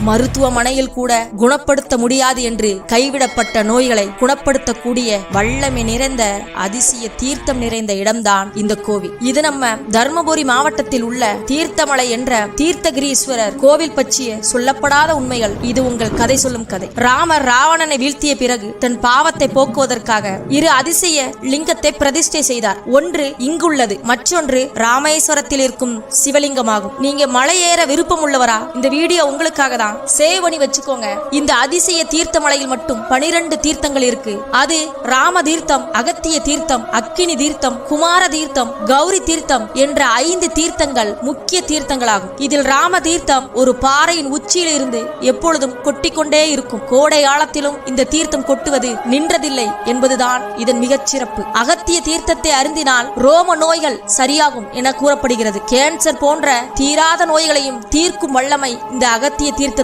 மருத்துவமனையில் கூட குணப்படுத்த முடியாது என்று கைவிடப்பட்ட நோய்களை குணப்படுத்தக்கூடிய வல்லமை நிறைந்த அதிசய தீர்த்தம் நிறைந்த இடம்தான் இந்த கோவில். இது நம்ம தர்மபுரி மாவட்டத்தில் உள்ள தீர்த்தமலை என்ற தீர்த்தகிரீஸ்வரர் கோவில் பற்றிய சொல்லப்படாத உண்மைகள். இது உங்கள் கதை சொல்லும் கதை. ராமர் ராவணனை வீழ்த்திய பிறகு தன் பாவத்தை போக்குவதற்காக இரு அதிசய லிங்கத்தை பிரதிஷ்டை செய்தார். ஒன்று இங்குள்ளது, மற்றொன்று ராமேஸ்வரத்தில் இருக்கும் சிவலிங்கமாகும். நீங்க மலை ஏற விருப்பம் உள்ளவரா? இந்த வீடியோ உங்களுக்காக தான். சேவ் பண்ணி வச்சுக்கோங்க. இந்த அதிசய தீர்த்தமலையில் மட்டும் 12 தீர்த்தங்கள் இருக்கு. அது ராம தீர்த்தம், அகத்திய தீர்த்தம், அக்கினி தீர்த்தம், குமார தீர்த்தம், கௌரி தீர்த்தம் என்ற 5 தீர்த்தங்கள் முக்கிய தீர்த்தங்களாகும். இதில் ராம தீர்த்தம் ஒரு பாறையின் உச்சியில் இருந்து எப்பொழுதும் கொட்டிக்கொண்டே இருக்கும். கோடை காலத்திலும் இந்த தீர்த்தம் கொட்டுவது நின்றதில்லை என்பதுதான் இதன் மிகச்சிறப்பு. அகத்திய தீர்த்தத்தை அருந்தினால் ரோம நோய்கள் சரியாகும் என கூறப்படுகிறது. கேன்சர் போன்ற தீராத நோய்களையும் தீர்க்கும் வல்லமை இந்த அகத்திய தீர்த்த